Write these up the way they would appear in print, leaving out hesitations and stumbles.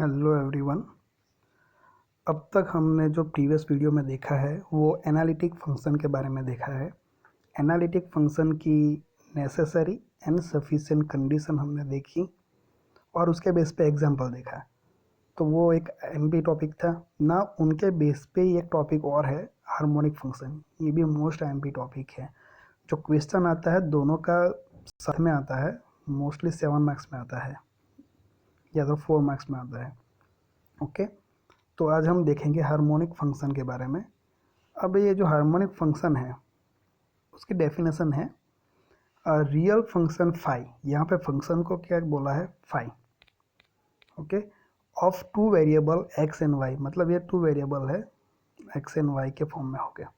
Hello everyone. अब तक हमने जो प्रीवियस वीडियो में देखा है वो एनालिटिक फंक्शन के बारे में देखा है। एनालिटिक फंक्शन की नेसेसरी एंड सफिशिएंट कंडीशन हमने देखी और उसके बेस पे एग्जांपल देखा। तो वो एक एमपी टॉपिक था ना। उनके बेस पे ही एक टॉपिक और है, हार्मोनिक फंक्शन। ये भी मोस्ट एमपी टॉपिक है। जो क्वेश्चन आता है दोनों का साथ में आता है, मोस्टली 7 मार्क्स में आता है या तो 4 मार्क्स में आता है। ओके, तो आज हम देखेंगे हार्मोनिक फंक्शन के बारे में। अब ये जो हार्मोनिक फंक्शन है उसकी डेफिनेशन है रियल फंक्शन फाई। यहाँ पे फंक्शन को क्या बोला है? Phi. Okay, of two variable x and y, मतलब ये टू वेरिएबल है, एक्स एंड वाई के फॉर्म में हो गया।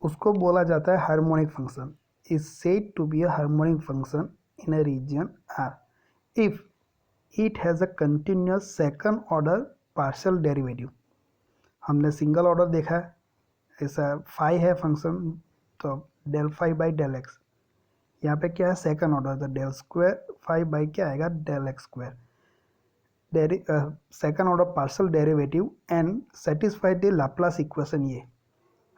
उसको बोला जाता है harmonic function. Is said to be a harmonic function in a region R if it has a continuous second order partial derivative. हमने सिंगल ऑर्डर देखा है, ऐसा फाई है फंक्शन, तो del phi by del x. यहाँ पे क्या है? सेकंड ऑर्डर, तो डेल स्क्वायर फाई बाई क्या आएगा? Del x square. Second order partial derivative and satisfy the Laplace equation. ये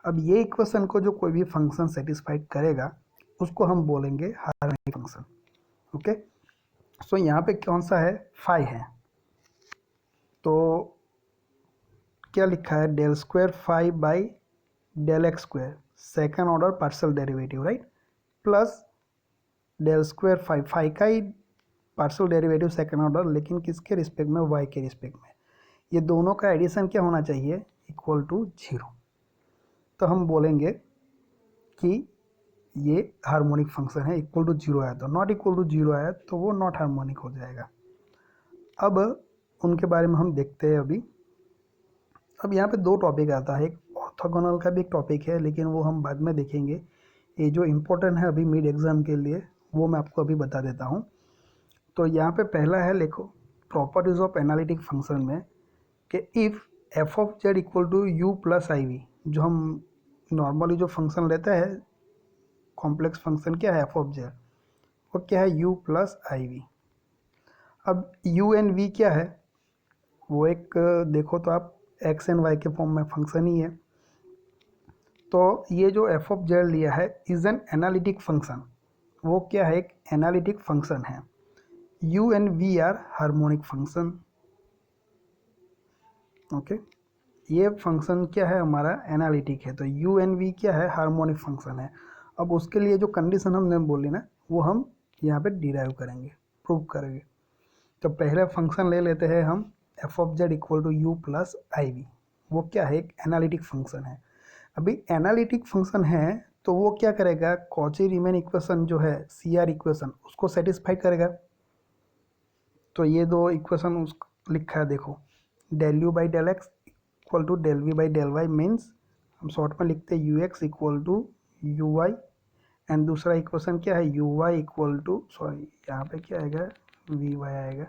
अब ये इक्वेशन को जो कोई भी फंक्शन सेटिस्फाइड करेगा उसको हम बोलेंगे हार्मोनिक फंक्शन। ओके, सो यहाँ पे कौन सा है? फाई है। तो क्या लिखा है? Del square phi by del x square, second order partial derivative, right, plus del square phi, phi का ही पार्शियल डेरिवेटिव सेकेंड ऑर्डर, लेकिन किसके रिस्पेक्ट में? वाई के रिस्पेक्ट में। ये दोनों का एडिशन क्या होना चाहिए? Equal to 0। तो हम बोलेंगे कि ये हार्मोनिक फंक्शन है। इक्वल टू 0 आया तो, नॉट इक्वल टू 0 आया तो वो नॉट हार्मोनिक हो जाएगा। अब उनके बारे में हम देखते हैं अभी। अब यहाँ पे दो टॉपिक आता है, एक ऑर्थोगोनल का भी एक टॉपिक है, लेकिन वो हम बाद में देखेंगे। ये जो इम्पोर्टेंट है अभी मिड एग्जाम के लिए, वो मैं आपको अभी बता देता हूँ। तो यहाँ पे पहला है, लिखो प्रॉपर्टीज ऑफ एनालिटिक फंक्शन में कि if f of z equal to u plus i v. जो हम नॉर्मली जो फंक्शन लेते हैं, कॉम्प्लेक्स फंक्शन क्या है? एफ ऑफ जेड, वो क्या है? U plus i v. अब यू एंड वी क्या है? वो एक देखो तो आप एक्स एंड वाई के फॉर्म में फंक्शन ही है। तो ये जो एफ ऑफ जेड लिया है इज एन एनालिटिक फंक्शन। वो क्या है? एक एनालिटिक फंक्शन है। U and v are harmonic function. Okay, ये फंक्शन क्या है? हमारा एनालिटिक है। तो यू एंड वी क्या है? हार्मोनिक फंक्शन है। अब उसके लिए जो कंडीशन हमने बोली ना, वो हम यहाँ पे डिराइव करेंगे, प्रूव करेंगे। तो पहले फंक्शन ले लेते हैं हम, f of z equal to u plus i v. वो क्या है? एक एनालिटिक फंक्शन है। अभी एनालिटिक फंक्शन है तो वो क्या करेगा? कॉची रीमैन इक्वेशन जो है, सी आर इक्वेशन, उसको सेटिस्फाई करेगा। तो ये दो इक्वेशन उस लिखा है, देखो, del u by del x equal to del v by del y, means हम शॉर्ट में लिखते हैं u x equal to u y. And दूसरा इक्वेशन क्या है? U y equal to, sorry यहाँ पे क्या आएगा? वी वाई आएगा।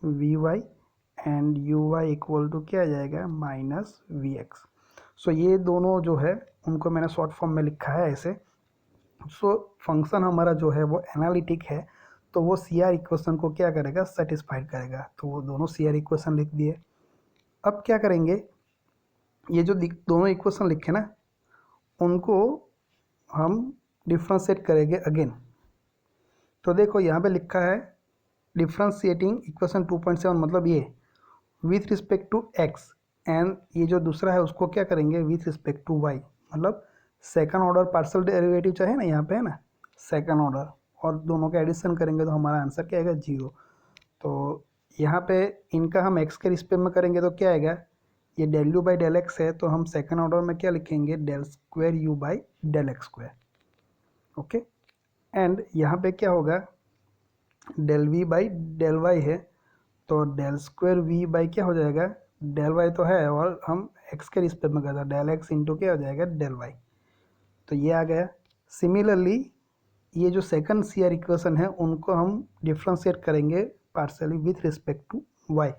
V y and u y equal to क्या आ जाएगा? Minus we x. सो ये दोनों जो है उनको मैंने शॉर्ट फॉर्म में लिखा है ऐसे। सो फंक्शन हमारा जो है वो एनालिटिक है, तो वो सी आर इक्वेशन को क्या करेगा? सेटिस्फाइड करेगा। तो वो दोनों सी आर इक्वेशन लिख दिए। अब क्या करेंगे? ये जो दोनों इक्वेशन लिखे ना, उनको हम डिफ्रेंशिएट करेंगे अगेन। तो देखो यहाँ पे लिखा है डिफ्रेंशिएटिंग इक्वेशन 2.7, मतलब ये with respect to x, and ये जो दूसरा है उसको क्या करेंगे? With respect to y. मतलब सेकंड ऑर्डर पार्शियल डेरिवेटिव चाहे ना, यहाँ पे है ना सेकंड ऑर्डर, और दोनों का एडिशन करेंगे तो हमारा आंसर क्या आएगा? 0। तो यहाँ पे इनका हम एक्स के रिस्पेक्ट में करेंगे तो क्या आएगा? ये del u by del x है, तो हम सेकंड ऑर्डर में क्या लिखेंगे? Del square u by del x square. Okay, and यहाँ पे क्या होगा? Del v by del y है, तो डेल स्क्वायर वी बाई क्या हो जाएगा? डेल वाई तो है और हम एक्स के रिस्पेक्ट में करता है, डेल एक्स इंटू क्या हो जाएगा? Del y. तो ये आ गया। सिमिलरली ये जो सेकंड सी आर इक्वेशन है उनको हम डिफ्रेंशिएट करेंगे partially with respect to y.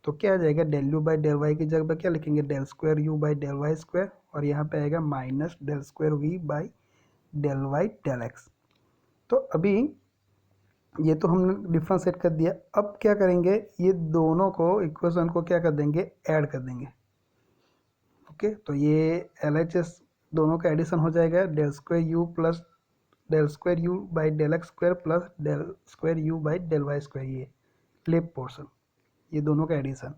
तो क्या आ जाएगा? Del u by del y की जगह पर क्या लिखेंगे? Del square u by del y square, और यहाँ पे आएगा minus del square v by del y del x. तो अभी ये तो हमने डिफरेंशिएट कर दिया। अब क्या करेंगे, ये दोनों को इक्वेशन को क्या कर देंगे, ऐड कर देंगे। ओके, तो ये एल एच एस दोनों का एडिशन हो जाएगा, del square u plus del square u by del x square plus del square u by del y square, ये लेफ्ट पोर्शन, ये दोनों का एडिशन।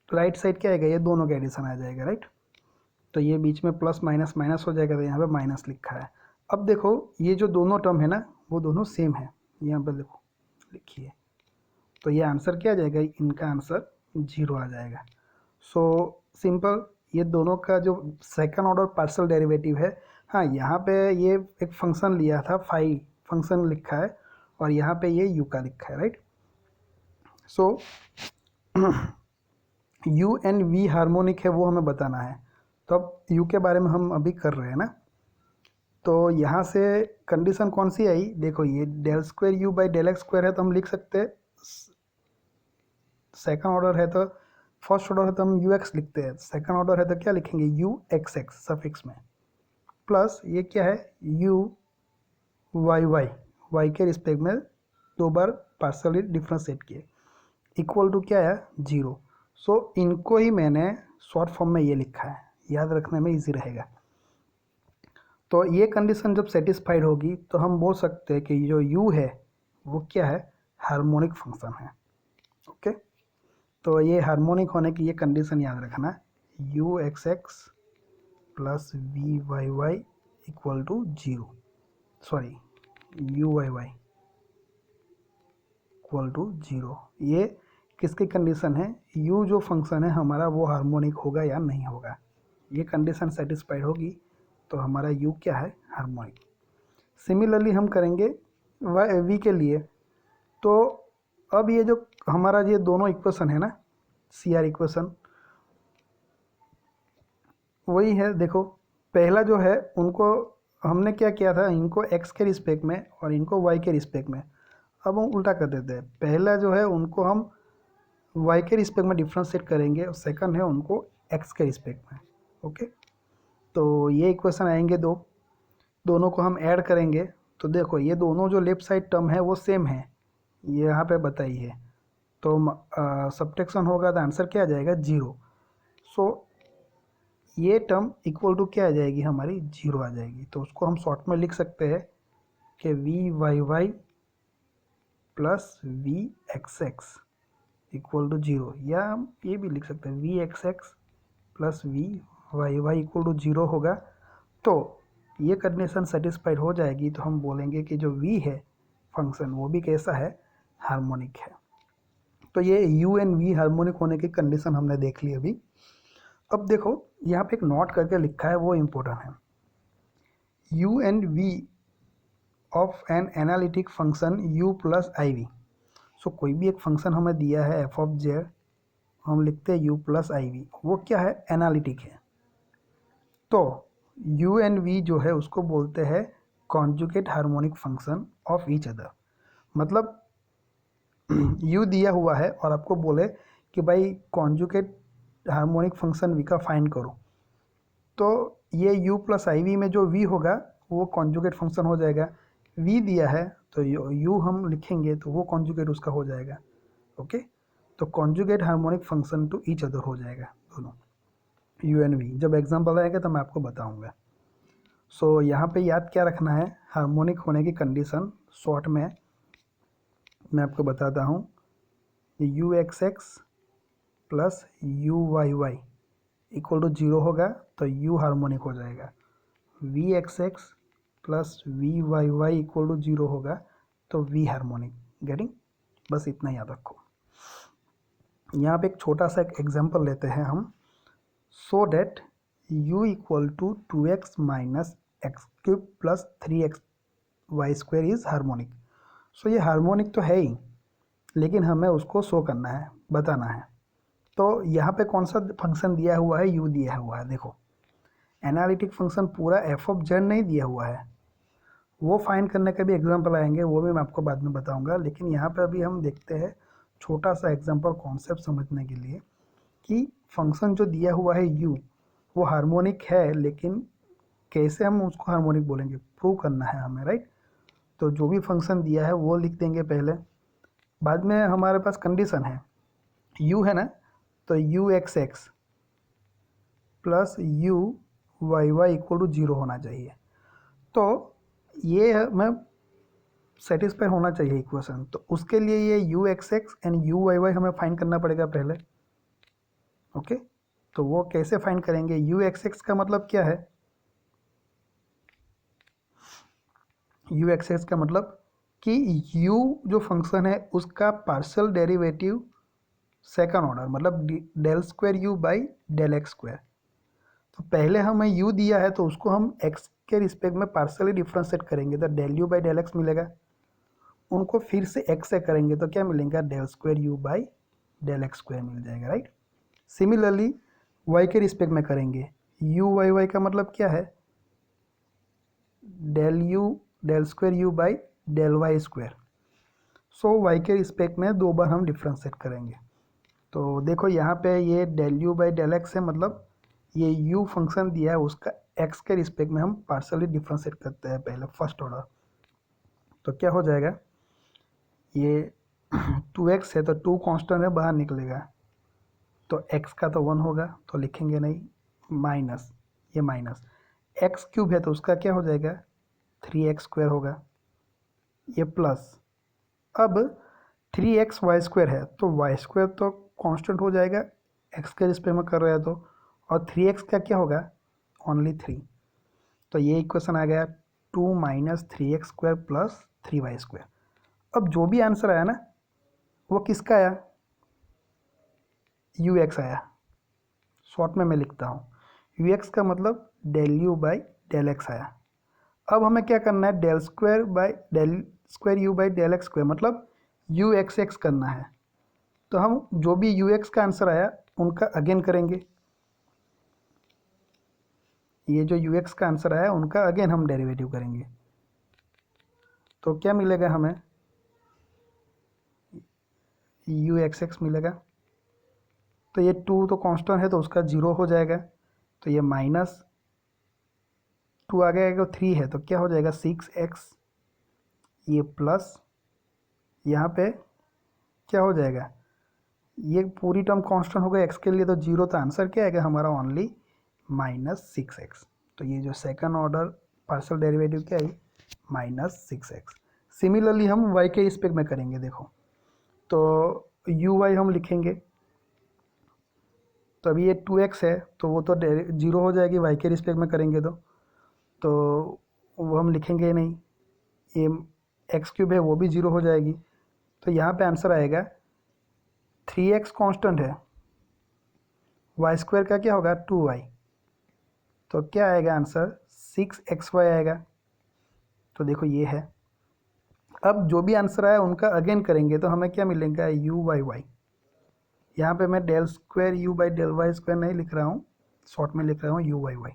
राइट साइड क्या आएगा, ये दोनों का एडिशन आ जाएगा, राइट। तो ये बीच में प्लस माइनस माइनस हो जाएगा, तो यहाँ पे माइनस लिखा है। अब देखो ये जो दोनों टर्म है ना, वो दोनों सेम है, यहाँ पर देखो लिखिए। तो ये आंसर क्या आ जाएगा, इनका आंसर 0 आ जाएगा। सो सिंपल, ये दोनों का जो सेकंड ऑर्डर पार्शियल डेरिवेटिव है, हाँ यहाँ पे ये एक फंक्शन लिया था, फाई फंक्शन लिखा है, और यहाँ पे ये यू का लिखा है, right. So u and v harmonic है, वो हमें बताना है। तो अब यू के बारे में हम अभी कर रहे हैं ना। तो यहाँ से कंडीशन कौन सी आई, देखो ये del square u by del x square है, तो हम लिख सकते हैं। सेकंड ऑर्डर है तो, फर्स्ट ऑर्डर है तो हम यू एक्स लिखते हैं, सेकंड ऑर्डर है तो क्या लिखेंगे, यू एक्स एक्स सफिक्स में, प्लस ये क्या है, यू वाई वाई, वाई के रिस्पेक्ट में 2 बार पार्शियली डिफरेंशिएट किए, इक्वल टू क्या है, 0। सो इनको ही मैंने शॉर्ट फॉर्म में ये लिखा है, याद रखने में इजी रहेगा। तो ये कंडीशन जब सेटिस्फाइड होगी तो हम बोल सकते हैं कि जो u है वो क्या है, हार्मोनिक फंक्शन है। ओके, तो ये हार्मोनिक होने की ये कंडीशन याद रखना, u x x plus v y y equal to 0, sorry u y y equal to 0। ये किसकी कंडीशन है, u जो फंक्शन है हमारा वो हार्मोनिक होगा या नहीं होगा। ये कंडीशन सेटिस्फाइड होगी तो हमारा u क्या है, हार्मोनिक। सिमिलरली हम करेंगे v के लिए। तो अब ये जो हमारा ये दोनों इक्वेशन है ना, CR इक्वेशन वही है। देखो पहला जो है उनको हमने क्या किया था, इनको x के रिस्पेक्ट में और इनको y के रिस्पेक्ट में। अब हम उल्टा कर देते हैं, पहला जो है उनको हम y के रिस्पेक्ट में डिफ्रेंशिएट करेंगे और सेकंड है उनको x के रिस्पेक्ट में। ओके, तो ये इक्वेशन आएंगे दोनों को हम ऐड करेंगे। तो देखो ये दोनों जो लेफ्ट साइड टर्म है वो सेम है, ये यहाँ पे बताइए। तो सब्ट्रैक्शन होगा तो आंसर क्या आ जाएगा, 0। सो ये टर्म इक्वल टू क्या आ जाएगी, हमारी 0 आ जाएगी। तो उसको हम शॉर्ट में लिख सकते हैं कि v y y plus v x x equal to 0, या हम ये भी लिख सकते हैं v x x plus v y y equal to 0 होगा। तो ये कंडीशन सेटिस्फाइड हो जाएगी तो हम बोलेंगे कि जो v है फंक्शन वो भी कैसा है, हार्मोनिक है। तो ये u एंड v हार्मोनिक होने की कंडीशन हमने देख ली अभी। अब देखो यहाँ पे एक नोट करके लिखा है, वो इम्पोर्टेंट है। u and v of an analytic function u plus i v. So कोई भी एक फंक्शन हमें दिया है f ऑफ z, हम लिखते हैं u प्लस आई वी, वो क्या है, एनालिटिक है। तो u एंड v जो है उसको बोलते हैं conjugate harmonic function of each other. मतलब u दिया हुआ है और आपको बोले कि भाई कॉन्जुगेट हार्मोनिक फंक्शन v का फाइंड करो, तो ये u प्लस आई वी में जो v होगा वो कॉन्जुगेट फंक्शन हो जाएगा। v दिया है तो u हम लिखेंगे तो वो कॉन्जुगेट उसका हो जाएगा। ओके, तो conjugate harmonic function to each other हो जाएगा दोनों, u एंड v। जब एग्जाम्पल आएगा तो मैं आपको बताऊंगा। सो यहाँ पे याद क्या रखना है, हार्मोनिक होने की कंडीशन शॉर्ट में मैं आपको बताता हूँ, u x x plus u y y equal to 0 होगा तो u हार्मोनिक हो जाएगा। V x x plus v y y equal to 0 होगा तो v हार्मोनिक। गेटिंग, बस इतना याद रखो। यहाँ पे एक छोटा सा एक एग्जांपल लेते हैं हम, so that u equal to 2x minus x cube plus 3x y square is harmonic. So ये हार्मोनिक तो है ही, लेकिन हमें उसको शो करना है, बताना है। तो यहाँ पे कौन सा फंक्शन दिया हुआ है, u दिया हुआ है। देखो एनालिटिक फंक्शन पूरा f ऑफ z नहीं दिया हुआ है, वो फाइंड करने के भी एग्जांपल आएंगे, वो भी मैं आपको बाद में बताऊंगा। लेकिन यहाँ पे अभी हम देखते हैं छोटा सा एग्जांपल कॉन्सेप्ट समझने के लिए, कि फंक्शन जो दिया हुआ है u वो हार्मोनिक है, लेकिन कैसे हम उसको हार्मोनिक बोलेंगे, प्रूव करना है हमें, राइट। तो जो भी फंक्शन दिया है वो लिख देंगे पहले, बाद में हमारे पास कंडीशन है u है ना, तो u x x plus u y y equal to 0 होना चाहिए। तो ये हमें सेटिस्फाई होना चाहिए इक्वेशन, तो उसके लिए ये u x x and u y y हमें फाइंड करना पड़ेगा पहले। ओके, तो वो कैसे फाइंड करेंगे, u एक्स एक्स का मतलब क्या है, u एक्स एक्स का मतलब कि u जो फंक्शन है उसका पार्शियल डेरिवेटिव सेकंड ऑर्डर, मतलब del square u by del x square. तो पहले हमें u दिया है तो उसको हम x के रिस्पेक्ट में पार्शियली डिफ्रेंशिएट करेंगे तो del u by del x मिलेगा, उनको फिर से x से करेंगे तो क्या मिलेगा, del square u by del x square मिल जाएगा, राइट। सिमिलरली y के रिस्पेक्ट में करेंगे, u वाई वाई का मतलब क्या है, del square u by del y square. So y के रिस्पेक्ट में दो बार हम डिफ्रेंशिएट करेंगे। तो देखो यहाँ पे ये del u by del x है, मतलब ये u फंक्शन दिया है उसका x के रिस्पेक्ट में हम पार्शियली डिफ्रेंशिएट करते हैं पहले फर्स्ट ऑर्डर। तो क्या हो जाएगा, ये 2x है तो 2 कांस्टेंट है बाहर निकलेगा, तो x का तो 1 होगा तो लिखेंगे नहीं, माइनस ये माइनस x क्यूब है तो उसका क्या हो जाएगा 3x स्क्वायर होगा, ये प्लस अब 3x वाई स्क्वायर है तो वाई स्क्वायर तो कांस्टेंट हो जाएगा, x के रिस्पेक्ट में कर रहे हैं तो, और 3x का क्या होगा ओनली 3। तो ये इक्वेशन आ गया 2 minus 3x square plus 3y square. अब जो भी आंसर आया ना वो किसका आया, ux आया। शॉर्ट में मैं लिखता हूँ ux का मतलब del u by del x आया। अब हमें क्या करना है, del square u by del x square मतलब u एक्स एक्स करना है। तो हम जो भी ux का आंसर आया उनका अगेन करेंगे, ये जो ux का आंसर आया उनका अगेन हम डेरिवेटिव करेंगे। तो क्या मिलेगा हमें, u एक्स एक्स मिलेगा। तो ये 2 तो कांस्टेंट है तो उसका 0 हो जाएगा, तो ये माइनस 2 आ गया, 3 है तो क्या हो जाएगा 6x, ये प्लस यहाँ पे क्या हो जाएगा, ये पूरी टर्म कांस्टेंट हो गया x के लिए तो 0, तो आंसर क्या आएगा हमारा ओनली -6x। तो ये जो सेकंड ऑर्डर पार्शियल डेरिवेटिव क्या है -6x। सिमिलरली हम y के रिस्पेक्ट में करेंगे, देखो तो uy हम लिखेंगे, तो अभी ये 2x है तो वो तो 0 हो जाएगी y के रिस्पेक्ट में करेंगे तो वो हम लिखेंगे नहीं, ये एक्स क्यूब है वो भी 0 हो जाएगी। तो यहाँ पे आंसर आएगा 3x कांस्टेंट है, वाई स्क्वायर का क्या होगा 2y, तो क्या आएगा आंसर 6xy आएगा। तो देखो ये है, अब जो भी आंसर आया उनका अगेन करेंगे तो हमें क्या मिलेगा u बाई वाई। यहाँ पे मैं del square u by del y square नहीं लिख रहा हूँ, शॉर्ट में लिख रहा हूँ u बाई वाई।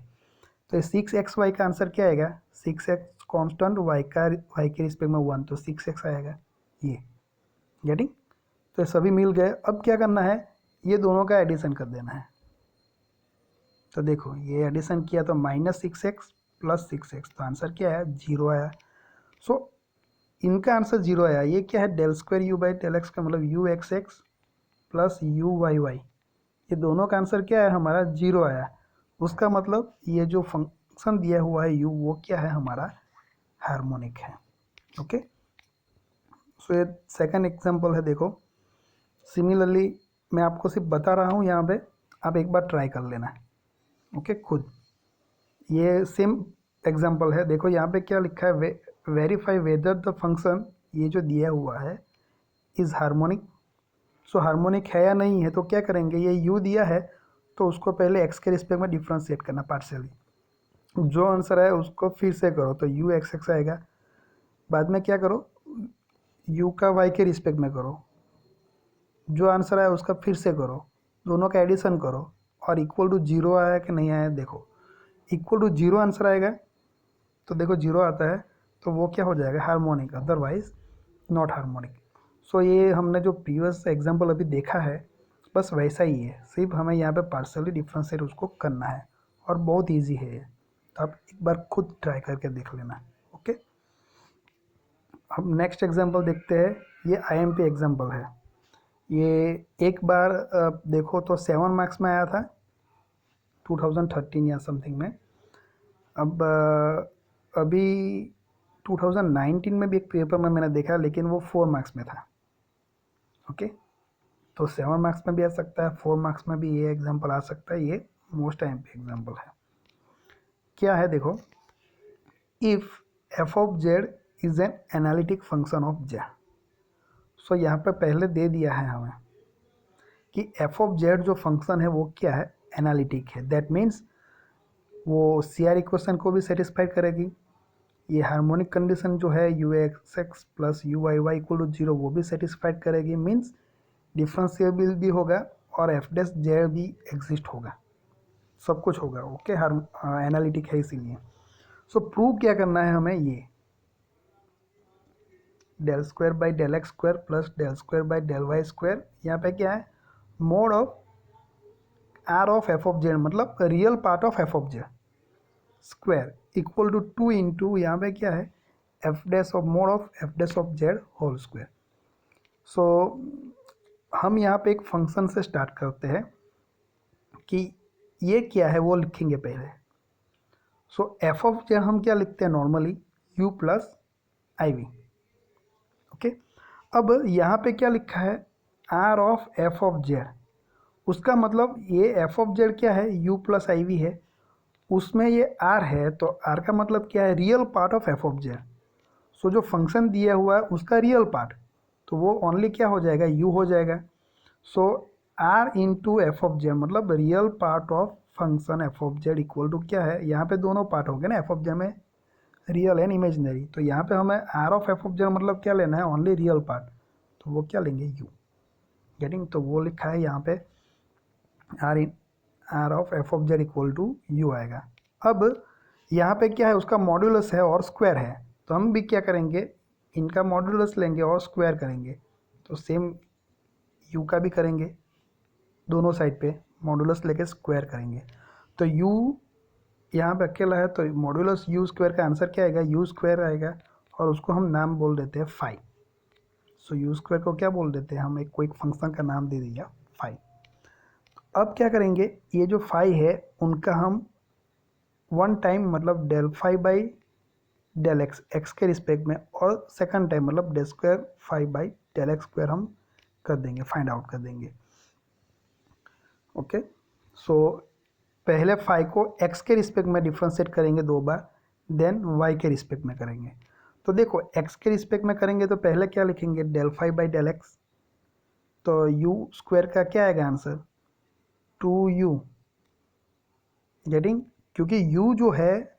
तो 6xy का आंसर क्या आएगा, 6x कांस्टेंट y के रिस्पेक्ट में 1 तो 6x आएगा, ये गेटिंग। तो ये सभी मिल गए, अब क्या करना है, ये दोनों का एडिशन कर देना है। तो देखो ये एडिशन किया तो -6x प्लस 6x, तो आंसर क्या आया 0 आया। सो इनका आंसर 0 आया, ये क्या है del square u by del x का मतलब u x x plus u y y, ये दोनों का आंसर क्या है हमारा 0 आया। उसका मतलब ये जो फंक्शन दिया हुआ है u वो क्या है हमारा हार्मोनिक है। ओके, सो ये सेकंड एग्जांपल है। देखो सिमिलरली मैं आपको सिर्फ बता रहा हूँ, यहाँ पे आप एक बार ट्राई कर लेना। ओके खुद, ये सेम एग्जांपल है। देखो यहाँ पे क्या लिखा है, वेरीफाई वेदर द फंक्शन, ये जो दिया हुआ है इज़ हार्मोनिक। सो हार्मोनिक है या नहीं है, तो क्या करेंगे, ये u दिया है तो उसको पहले x के रिस्पेक्ट में डिफ्रेंशिएट करना पार्शियली, जो आंसर है उसको फिर से करो तो u एक्स एक्स आएगा। बाद में क्या करो, u का y के रिस्पेक्ट में करो, जो आंसर आया उसका फिर से करो, दोनों का एडिशन करो और इक्वल टू 0 आया कि नहीं आया। देखो इक्वल टू 0 आंसर आएगा, तो देखो 0 आता है तो वो क्या हो जाएगा harmonic, otherwise not harmonic. So ये हमने जो प्रीवियस एग्जांपल अभी देखा है बस वैसा ही है, सिर्फ हमें यहाँ पे पार्शियली डिफरेंशिएट उसको करना है और बहुत इजी है ये। तो आप एक बार खुद ट्राई करके देख लेना। ओके, अब नेक्स्ट एग्जांपल देखते हैं। ये आईएमपी एग्जांपल है। ये एक बार देखो तो 7 मार्क्स में आया था 2013 या समथिंग में। अब अभी 2019 में भी एक पेपर में मैंने देखा, लेकिन वो 4 मार्क्स में था। ओके, तो 7 मार्क्स में भी आ सकता है, 4 मार्क्स में भी ये एग्जांपल आ सकता है। ये मोस्ट आईएमपी एग्जांपल है। क्या है देखो, if f of z is an analytic function of z. So यहाँ पे पहले दे दिया है हमें कि एफ ऑफ जेड जो फंक्शन है वो क्या है, एनालिटिक है। दैट मीन्स वो सी आर इक्वेशन को भी सेटिस्फाई करेगी। ये हार्मोनिक कंडीशन जो है u x x plus u y y equal to zero वो भी सेटिस्फाइड करेगी। मीन्स डिफरेंशिएबल भी होगा और एफ डैश जेड भी एग्जिस्ट होगा, सब कुछ होगा। ओके, एनालिटिक है इसीलिए। सो प्रूव क्या करना है हमें, ये del square by del x square plus del square by del y square, यहाँ पे क्या है, mod of r of f of z, मतलब real part of f of z square equal to 2 into यहाँ पे क्या है, f dash of mod of f dash of z whole square. So हम यहाँ पे एक फंक्शन से स्टार्ट करते हैं कि ये क्या है वो लिखेंगे पहले। सो एफ ऑफ जेड हम क्या लिखते हैं normally, u plus i v. Okay, अब यहाँ पे क्या लिखा है, R of f of z. उसका मतलब ये एफ ऑफ जेड क्या है, यू प्लस आई वी है, उसमें ये आर है, तो आर का मतलब क्या है, real part of f of z. So जो फंक्शन दिया हुआ है उसका रियल पार्ट, तो वो ओनली क्या हो जाएगा, यू हो जाएगा। So r into f of z मतलब real part of function f of z equal to क्या है, यहाँ पे दोनों पार्ट हो गए ना, एफ ऑफ जेड में रियल एंड इमेजिनरी। तो यहाँ पे हमें r of f of z मतलब क्या लेना है, ओनली रियल पार्ट, तो वो क्या लेंगे, यू। गेटिंग, तो वो लिखा है यहाँ पे R of f of z equal to u आएगा। अब यहाँ पे क्या है, उसका मॉड्यूलस है और स्क्वायर है, तो हम भी क्या करेंगे, इनका मॉड्यूलस लेंगे और स्क्वायर करेंगे। तो सेम यू का भी करेंगे, दोनों साइड पे मॉड्यूलस लेके स्क्वायर करेंगे। तो यू यहाँ पे अकेला है, तो मॉड्यूलस यू स्क्वायर का आंसर क्या आएगा, यू स्क्वायर आएगा, और उसको हम नाम बोल देते हैं फाई। सो यू स्क्वायर को क्या बोल देते हैं हम, एक कोई फंक्शन का नाम दे दिया फाई। अब क्या करेंगे, ये जो फाई है उनका हम वन टाइम मतलब del phi by del x, x के रिस्पेक्ट में, और सेकंड टाइम मतलब del square phi by del x square हम कर देंगे, फाइंड आउट कर देंगे। ओके, सो पहले फाई को एक्स के रिस्पेक्ट में डिफ्रेंशिएट करेंगे 2 बार, देन वाई के रिस्पेक्ट में करेंगे। तो देखो एक्स के रिस्पेक्ट में करेंगे तो पहले क्या लिखेंगे, del phi by del x, तो यू स्क्वायर का क्या आएगा आंसर, 2u। गेटिंग, क्योंकि u जो है,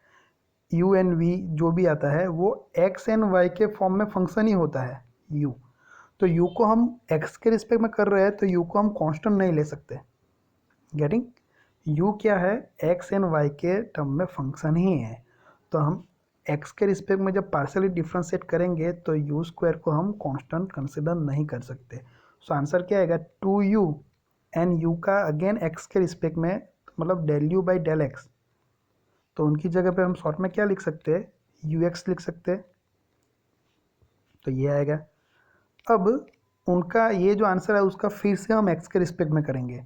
यू एन वी जो भी आता है वो एक्स एंड वाई के फॉर्म में फंक्शन ही होता है u। तो u को हम x के रिस्पेक्ट में कर रहे हैं, तो u को हम कांस्टेंट नहीं ले सकते। गेटिंग, u क्या है, x एंड y के टर्म में फंक्शन ही है, तो हम x के रिस्पेक्ट में जब पार्शियली डिफ्रेंशिएट करेंगे तो u स्क्वायर को हम कांस्टेंट कंसिडर नहीं कर सकते। सो आंसर क्या आएगा, 2u, एंड u का अगेन x के रिस्पेक्ट में मतलब del u by del x, तो उनकी जगह पे हम शॉर्ट में क्या लिख सकते हैं, यू एक्स लिख सकते हैं, तो ये आएगा। अब उनका ये जो आंसर है उसका फिर से हम x के रिस्पेक्ट में करेंगे,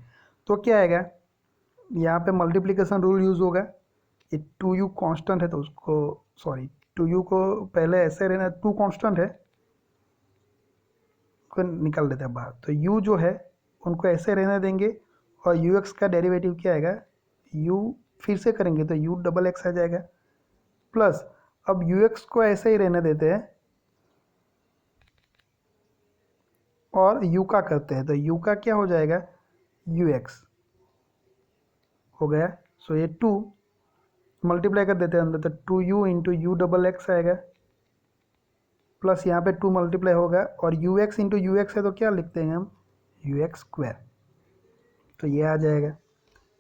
तो क्या आएगा, यहाँ पे मल्टीप्लिकेशन रूल यूज़ होगा। ये 2u कांस्टेंट है तो उसको, सॉरी 2u को पहले ऐसे रहना, 2 कांस्टेंट है को निकाल देते हैं बाहर, तो u जो है उनको ऐसे रहने देंगे, और ux का डेरिवेटिव क्या आएगा, u फिर से करेंगे तो u डबल एक्स आ जाएगा, प्लस अब ux को ऐसे ही रहने देते हैं और u का करते हैं, तो u का क्या हो जाएगा, ux हो गया। सो ये 2 मल्टीप्लाई कर देते हैं अंदर, तो 2u into U double x आएगा, प्लस यहाँ पे 2 मल्टीप्लाई होगा, और ux इंटू यू एक्स है तो क्या लिखते हैं हम, यू एक्स स्क्वायर, तो ये आ जाएगा।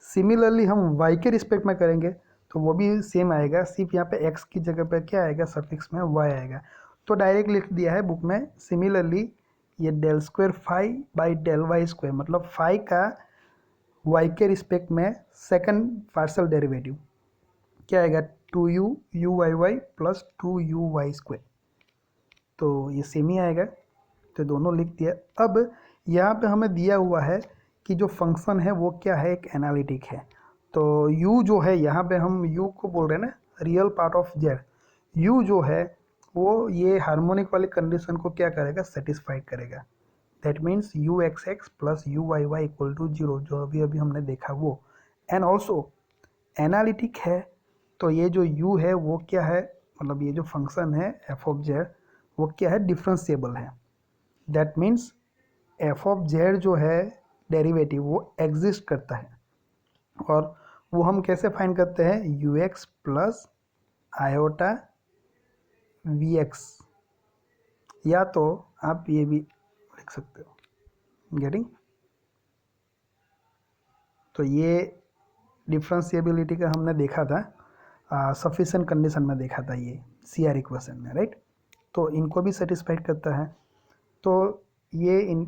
सिमिलरली हम y के रिस्पेक्ट में करेंगे तो वो भी सेम आएगा, सिर्फ यहाँ पे x की जगह पे क्या आएगा, सफिक्स में y आएगा, तो डायरेक्ट लिख दिया है बुक में। सिमिलरली ये del square phi by del y square मतलब फाई का y के रिस्पेक्ट में सेकंड पार्शियल डेरिवेटिव क्या आएगा, 2u u y y plus 2u y², तो ये सेम ही आएगा, तो दोनों लिख दिया। अब यहाँ पे हमें दिया हुआ है कि जो फंक्शन है वो क्या है, एक एनालिटिक है। तो u जो है, यहाँ पे हम u को बोल रहे हैं ना real part of z, u जो है वो ये हार्मोनिक वाली कंडीशन को क्या करेगा, सेटिस्फाइड करेगा। That means u x x plus u y y equal to 0, जो अभी अभी हमने देखा वो। एंड ऑल्सो एनालिटिक है, तो ये जो u है वो क्या है, मतलब ये जो फंक्शन है एफ ऑफ जेड वो क्या है, डिफरेंशिएबल है। That means F of z जो है डेरिवेटिव वो एग्जिस्ट करता है, और वो हम कैसे फाइंड करते हैं, u x plus iota v x, या तो आप ये भी लिख सकते हो, गेटिंग। तो ये डिफरेंशिएबिलिटी का हमने देखा था, सफिशिएंट कंडीशन में देखा था ये सी आर इक्वेशन में, राइट। तो इनको भी सेटिस्फाइड करता है, तो ये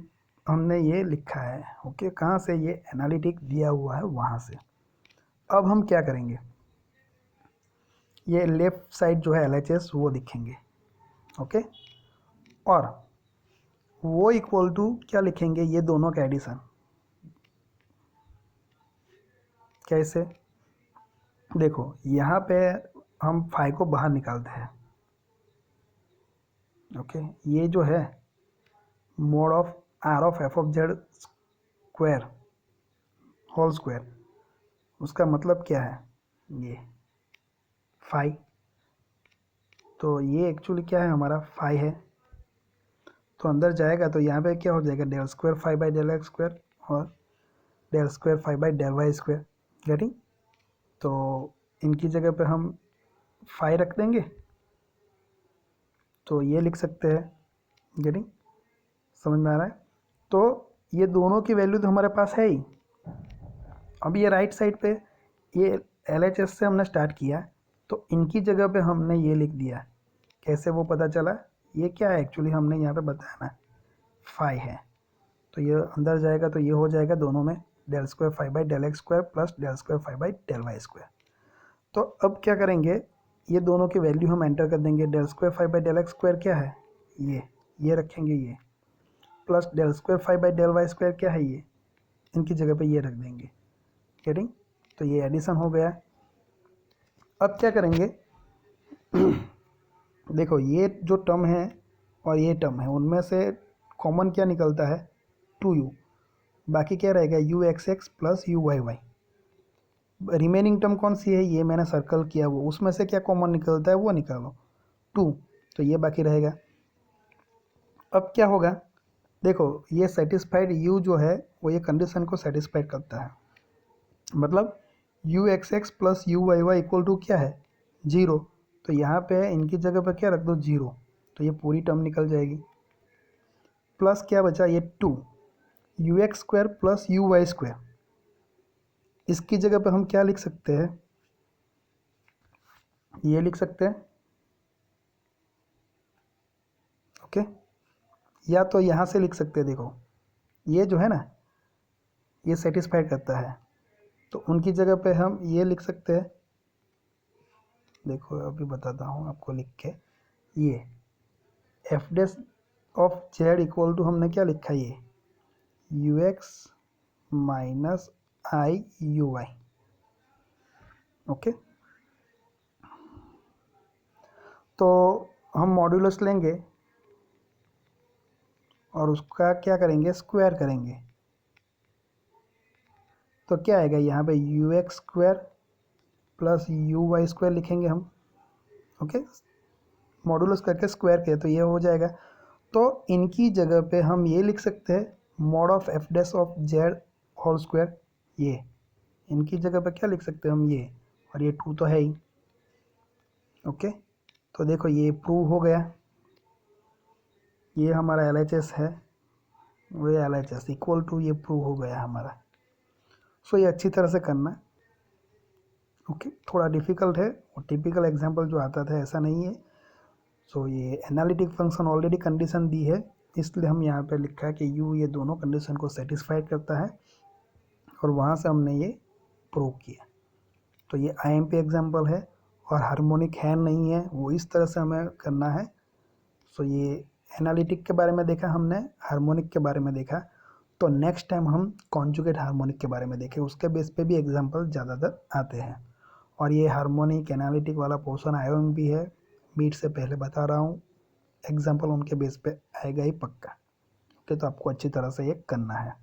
हमने ये लिखा है, ओके। कहाँ से, ये एनालिटिक दिया हुआ है वहाँ से। अब हम क्या करेंगे, ये लेफ्ट साइड जो है LHS वो लिखेंगे, ओके। और वो इक्वल टू क्या लिखेंगे, ये दोनों का एडिशन। कैसे, देखो यहाँ पे हम फाई को बाहर निकालते हैं, ओके। ये जो है mod of r of f of z square whole square, उसका मतलब क्या है, ये फाई। तो ये एक्चुअली क्या है, हमारा फाई है। तो अंदर जाएगा तो यहाँ पे क्या हो जाएगा, del square phi by del x square और del square phi by del y square, getting. तो इनकी जगह पे हम फाई रख देंगे, तो ये लिख सकते हैं, गेटिंग, समझ में आ रहा है। तो ये दोनों की वैल्यू तो हमारे पास है ही। अब ये राइट साइड पे ये LHS से हमने स्टार्ट किया, तो इनकी जगह पे हमने ये लिख दिया। कैसे वो पता चला, ये क्या है एक्चुअली हमने यहाँ पे बताया ना, फाई है। तो ये अंदर जाएगा तो ये हो जाएगा दोनों में del square phi by del x square plus del square phi by del y square. तो अब क्या करेंगे, ये दोनों की वैल्यू हम एंटर कर देंगे। Del square phi by del x square क्या है, ये रखेंगे, ये plus del square phi by del y square क्या है, ये इनकी जगह पे ये रख देंगे, गेटिंग। तो ये एडिशन हो गया। अब क्या करेंगे देखो ये जो टर्म है और ये टर्म है, उनमें से कॉमन क्या निकलता है, 2u, बाकी क्या रहेगा, u x x plus u y y. Remaining term कौन सी है, ये मैंने सर्कल किया, वो उसमें से क्या कॉमन निकलता है वो निकालो, 2, तो ये बाकी रहेगा। अब क्या होगा, देखो ये सेटिस्फाइड u जो है वो ये कंडीशन को सेटिस्फाइड करता है, मतलब u x x plus u y y equal to क्या है, 0। तो यहाँ पे इनकी जगह पे क्या रख दो, 0, तो ये पूरी टर्म निकल जाएगी। प्लस क्या बचा, ये 2 u x square plus u y square, इसकी जगह पे हम क्या लिख सकते हैं, ये लिख सकते हैं, ओके। या तो यहाँ से लिख सकते हैं, देखो ये जो है ना ये सेटिस्फाइड करता है, तो उनकी जगह पे हम ये लिख सकते हैं। देखो अभी बताता हूँ आपको लिख के, ये f dash of z equal to हमने क्या लिखा, ये u x minus i u y, okay. तो हम मॉड्यूलस लेंगे और उसका क्या करेंगे, स्क्वायर करेंगे। तो क्या आएगा, यहाँ पे u x square plus u y square लिखेंगे हम, ओके। मॉड्यूलस करके स्क्वायर किया तो ये हो जाएगा। तो इनकी जगह पे हम ये लिख सकते हैं, mod of f dash of z whole square, ये इनकी जगह पे क्या लिख सकते हैं हम, ये, और ये 2 तो है ही, ओके। तो देखो ये प्रूव हो गया, ये हमारा LHS है, वो LHS इक्वल टू ये प्रूव हो गया हमारा। सो ये अच्छी तरह से करना, ओके। थोड़ा डिफ़िकल्ट है, और टिपिकल एग्जांपल जो आता था ऐसा नहीं है। सो ये एनालिटिक फंक्शन ऑलरेडी कंडीशन दी है, इसलिए हम यहाँ पे लिखा है कि यू ये दोनों कंडीशन को सेटिस्फाइड करता है, और वहाँ से हमने ये प्रूव किया। तो ये IMP एग्जांपल है, और हार्मोनिक है नहीं है, वो इस तरह से हमें करना है। सो ये एनालिटिक के बारे में देखा हमने, हार्मोनिक के बारे में देखा। तो नेक्स्ट टाइम हम कॉन्जुगेट हार्मोनिक के बारे में देखें, उसके बेस पे भी एग्जाम्पल ज़्यादातर आते हैं। और ये हार्मोनिक एनालिटिक वाला पोर्शन आयोन भी है, मीट से पहले बता रहा हूँ, एग्जाम्पल उनके बेस पे आएगा ही पक्का। ओके, तो आपको अच्छी तरह से ये करना है।